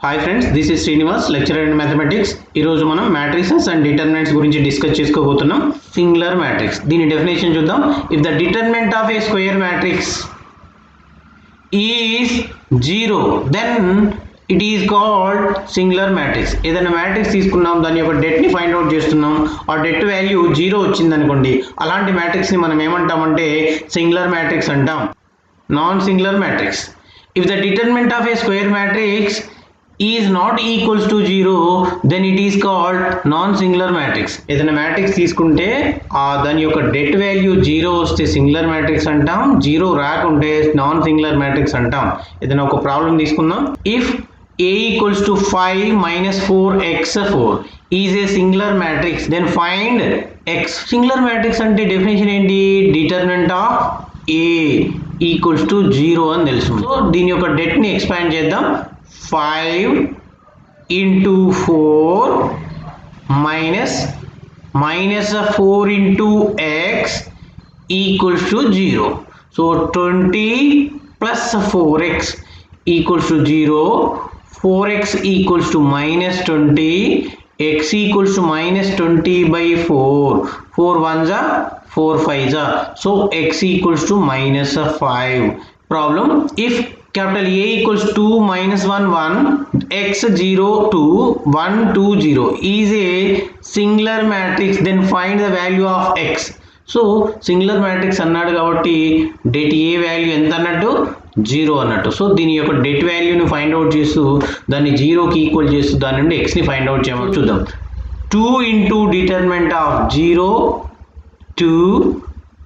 Hi friends, this is Srinivas, lecturer in mathematics. ఈరోజు మనం matrices and determinants గురించి discuss చేసుకోబోతున్నాం. సింగులర్ మ్యాట్రిక్స్, దీని డెఫినేషన్ చూద్దాం. If the determinant of a square matrix is 0 then it is called singular matrix. ఏదైనా matrix తీసుకున్నాం, దాని యొక్క డెట్ని ఫైండ్ అవుట్ చేస్తున్నాం, ఆ డెట్ వాల్యూ 0 వచ్చింది అనుకోండి, అలాంటి మ్యాట్రిక్స్ని మనం ఏమంటామంటే సింగులర్ మ్యాట్రిక్స్ అంటాం. Non singular matrix. If the determinant of a square matrix is not equals to 0 then it is called non singular matrix. ఏదైనా మ్యాట్రిక్స్ తీసుకుంటే దాని యొక్క డెట్ వాల్యూ 0 వస్తే సింగులర్ మ్యాట్రిక్స్ అంటాం, 0 రాకుంటే నాన్ సింగులర్ మ్యాట్రిక్స్ అంటాం. ఏదైనా ఒక ప్రాబ్లం తీసుకుందాం. If a equals to 5 minus 4x4 is a singular matrix then find x. Singular matrix అంటే డెఫినేషన్ ఏంటి? Determinant of a equals to 0 అని తెలుసు. సో దీని యొక్క డెట్ని ఎక్స్పాండ్ చేద్దాం. 5 into 4 minus 4 into x equals to 0. So 20 plus 4x equals to 0. 4x equals to minus 20. X equals to minus 20 by 4. 4 ones are 4 5s are. So x equals to minus 5. Problem: if capital A equals 2 minus 1 1 x 0 2 1 2 0 is a singular matrix then find the value of x. So singular matrix అన్నాడు కాబట్టి det A value ఎంత అన్నట్టు? 0 అన్నట్టు. So దీని యొక్క debt వాల్యూని find out చేస్తూ దాన్ని 0కి ఈక్వల్ చేస్తూ దాని నుండి ఎక్స్ని ఫైండ్ అవుట్ చేయమని చూద్దాం. 2 ఇంటూ డిటర్మినెంట్ ఆఫ్ 0 2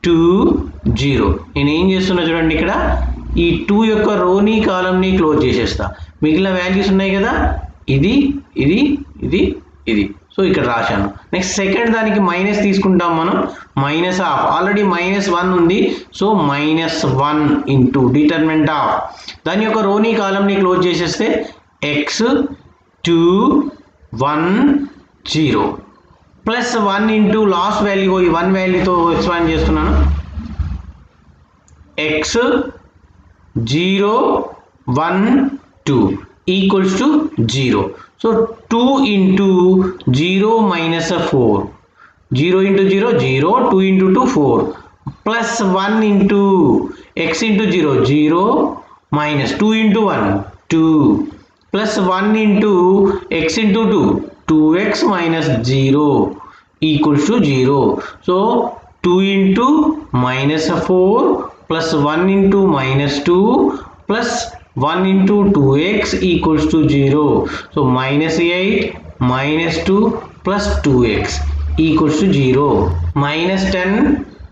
2 0. నేను ఏం చేస్తున్నా చూడండి, ఇక్కడ ఈ 2 యొక్క రోని కాలంని క్లోజ్ చేసేస్తా. మిగిలిన వాల్యూస్ ఉన్నాయి కదా, ఇది ఇది ఇది ఇది. సో ఇక్కడ రాశాను. నెక్స్ట్ సెకండ్ దానికి మైనస్ తీసుకుంటాం మనం. మైనస్ హాఫ్, ఆల్రెడీ -1 ఉంది. సో -1 ఇంటూ డిటర్మినెంట్ ఆఫ్ దాని యొక్క రోని కాలంని క్లోజ్ చేసేస్తే x 2 1 0 plus 1 into last value, ఈ 1 వాల్యూతో ఎక్స్పాండ్ చేస్తున్నాను. x 0 1 2 equals to 0. So 2 into 0 minus 4. 0 into 0 0, 2 into 2 4 plus 1 into x into 0 0 minus 2 into 1 2 plus 1 into x into 2 2x minus 0 equals to 0. So 2 into minus 4 plus 1 into minus 2 plus 1 into 2x equals to 0. So minus 8 minus 2 plus 2x equals to 0. Minus 10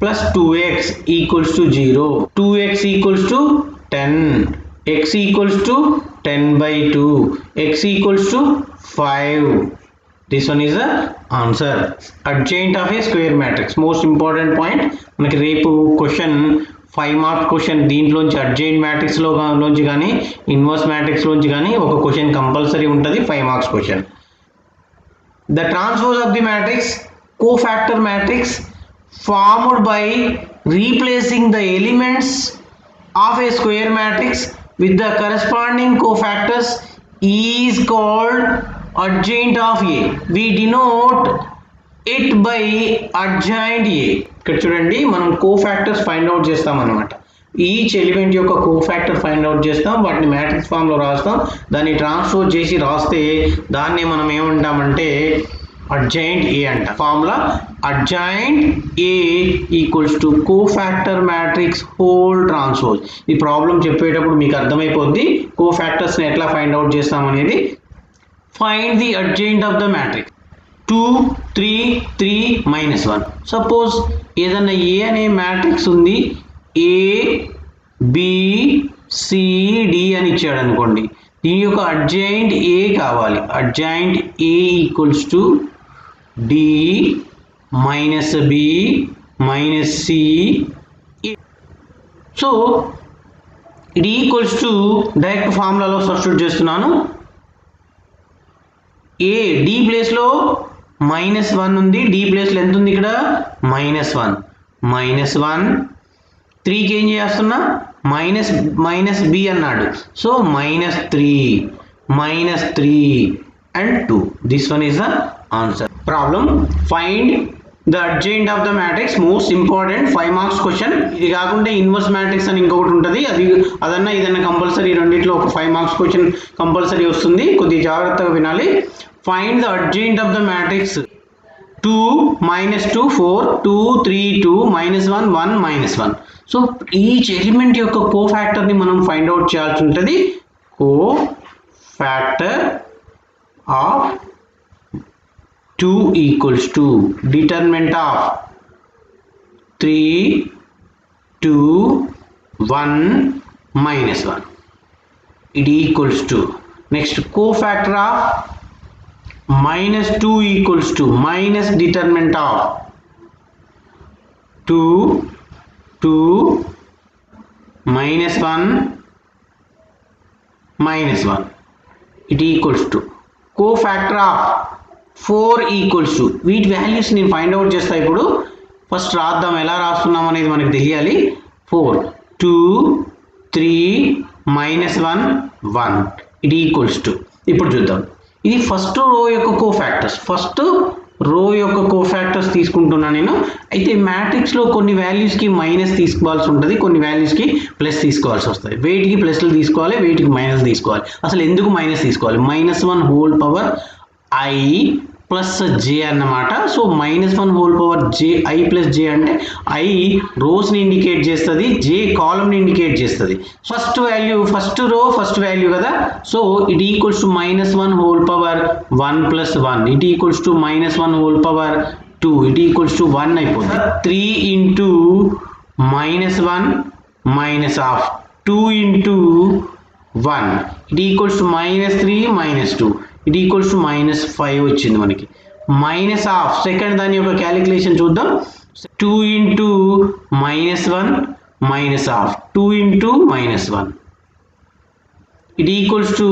plus 2x equals to 0. 2x equals to 10. X equals to 10 by 2. X equals to 5. This one is the answer. Adjoint of a square matrix. Most important point. మనకి రేపు question 5 mark question దీంట్లోంచి adjoint matrix లోంచి కానీ inverse matrix లోంచి కానీ ఒక question compulsory ఉంటుంది, 5 marks question. The transpose of the matrix cofactor matrix formed by replacing the elements of a square matrix with the corresponding cofactors is called adjoint of A. We denote it by adjoint A. ఇక్కడ చూడండి, మనం cofactors find out చేస్తాం అన్నమాట. Each element యొక్క cofactor find out చేస్తాం, వాటిని matrix ఫామ్లో రాస్తాం, దాన్ని ట్రాన్స్పోజ్ చేసి రాస్తే దాన్ని మనం ఏమంటామంటే అడ్జాయింట్ ఏ అంట. Formula adjoint A equals to cofactor matrix whole transpose. ఈ ప్రాబ్లం చెప్పేటప్పుడు మీకు అర్థమైపోద్ది కోఫాక్టర్స్ని ఎట్లా ఫైండ్ అవుట్ చేస్తాం అనేది. Find the adjoint of the matrix. 2 3 3 minus 1. Suppose ఏదైనా A అనే మ్యాట్రిక్స్ ఉంది, A B C D అని ఇచ్చాడు అనుకోండి. దీని యొక్క అడ్జాయింట్ A కావాలి. Adjoint A equals to D minus B minus C. So ఇది ఈక్వల్స్ టు డైరెక్ట్ ఫార్ములాలో సబ్స్టిట్యూట్ చేస్తున్నాను. ఏ డి ప్లేస్లో -1 ఉంది, డి ప్లేస్లో ఎంత ఉంది? ఇక్కడ -1 3కి ఏం చేస్తున్నా మైనస్ బి అన్నాడు. So -3 -3 and 2. This one is the answer. Problem: find the adjoint of the matrix. Most important 5 marks question. ఇది కాకుండా ఇన్వర్స్ మ్యాట్రిక్స్ అని ఇంకొకటి ఉంటుంది, అదన్నా ఇదన్నా కంపల్సరీ, రెండిట్లో ఒక 5 మార్క్స్ క్వశ్చన్ కంపల్సరీ వస్తుంది, కొద్దిగా జాగ్రత్తగా వినాలి. Find the adjoint of the matrix 2 -2 4 2 3 2 -1 1 -1. So each element యొక్క కోఫాక్టర్ ని మనం ఫైండ్ అవుట్ చేయాల్సి ఉంటుంది. Cofactor of 2 equals to determinant of 3 2 1 -1. it equals to next cofactor of -2 equals to minus determinant of 2 2 -1 -1. it equals to cofactor of 4 equals to, వీటి values నేను find out చేస్తా. ఇప్పుడు first రాద్దాం, ఎలా రాస్తున్నాం అనేది మనకు తెలియాలి. 4 2 3 -1 1 it equals to, ఇప్పుడు చూద్దాం. ఇది ఫస్ట్ రో యొక్క కోఫాక్టర్స్, ఫస్ట్ రో యొక్క కోఫాక్టర్స్ తీసుకుంటున్నా నేను. అయితే మ్యాట్రిక్స్లో కొన్ని వాల్యూస్కి మైనస్ తీసుకోవాల్సి ఉంటుంది, కొన్ని వాల్యూస్కి ప్లస్ తీసుకోవాల్సి వస్తుంది. వెయిట్కి ప్లస్లు తీసుకోవాలి, వెయిట్కి మైనస్ తీసుకోవాలి. అసలు ఎందుకు మైనస్ తీసుకోవాలి? -1 whole power I plus J అన్నమాట. So -1 whole power J I plus J అంటే ఐ రోస్ని ఇండికేట్ చేస్తుంది, జే కాలమ్ని ఇండికేట్ చేస్తుంది. First value, first row first value కదా. So it equals to -1 whole power 1 + 1, it equals to -1 whole power 2, it equals to 1 అయిపోతుంది. 3 × -1 minus of 2 × 1 it equals to -3 -2, it equals to -5 వచ్చింది మనకి. Minus of second దాని యొక్క calculation చూద్దాం. 2 × -1 minus of 2 × -1 it equals to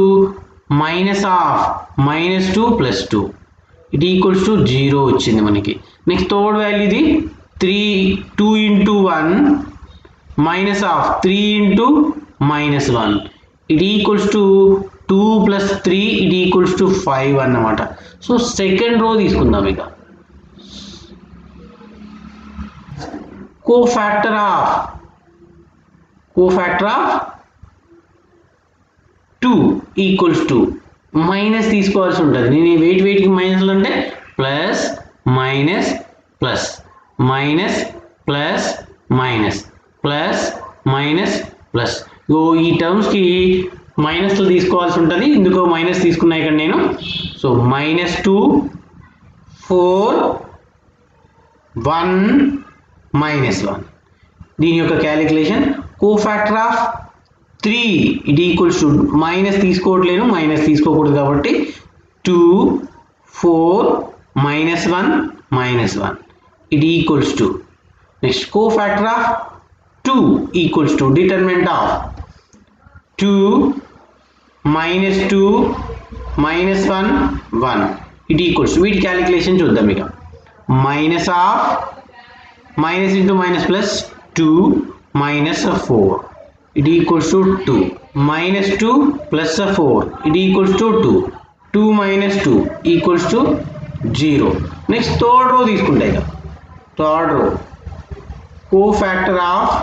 minus of -2 + 2, it equals to 0 వచ్చింది మనకి. Next third value ఇది 2 × 1 minus of 3 × -1 it equals to 2 + 3 it equals to 5 అన్నమాట. So second row తీసుకుందాం. ఇక cofactor of 2 equals to minus తీసుకోవాల్సి ఉంటుంది. నేను వెయిట్కి మైనస్లు అంటే plus minus plus minus plus minus plus minus plus. ఈ టర్మ్స్కి మైనస్లు తీసుకోవాల్సి ఉంటుంది, ఇందుకో మైనస్ తీసుకున్నా ఇక్కడ నేను. సో -2 4 1 -1 దీని యొక్క calculation. Cofactor of 3 it equals to, minus తీసుకోవట్లేను, మైనస్ తీసుకోకూడదు కాబట్టి 2 4 -1 -1 it equals to, next cofactor of 2 equals to determinant of 2 -2 -1 1 it equals to, వీటి క్యాలిక్యులేషన్ చూద్దాం. ఇక minus of minus into minus plus 2 -4 it equals to 2 -2 + 4 it equals to 2 2 - 2 equals to 0. Next third రో తీసుకుంటే, ఇక third row cofactor of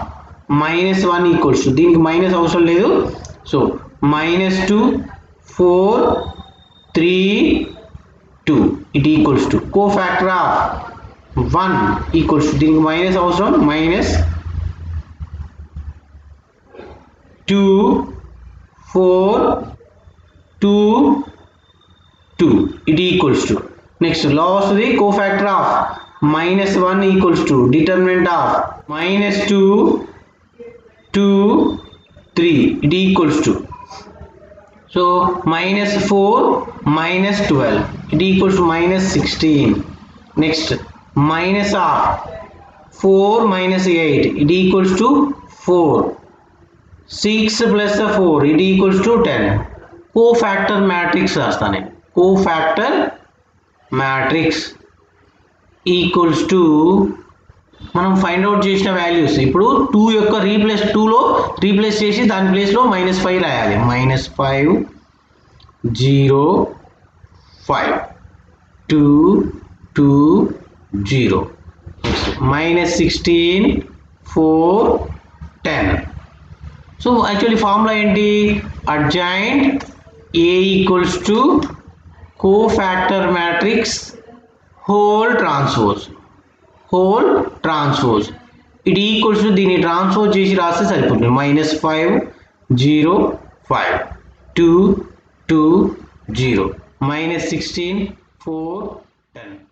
-1 equals to, దీనికి minus అవసరం లేదు. So -2 4 3 2 it equals to cofactor of 1 equals to, దీనికి minus అవసరం, -2 4 2 2 it equals to, next last the cofactor of -1 equals to determinant of -2 2 3 it equals to, so -4 -12 it equals to -16. Next minus of 4 - 8 it equals to 4 6 + 4 it equals to 10. Cofactor matrix రాస్తాను. Cofactor matrix equals to, మనం find out చేసిన values ఇప్పుడు 2 యొక్క 2లో replace చేసి దాని ప్లేస్లో -5 రాయాలి. -5 0 5 2 2 0. Minus 16 4 10. So actually formula enti adjoint A equals to cofactor matrix whole transpose it equals to దీని ట్రాన్స్పోజ్ చేసి రాస్తే సరిపోతుంది -5 0 5 2 2 0 -16 4 10.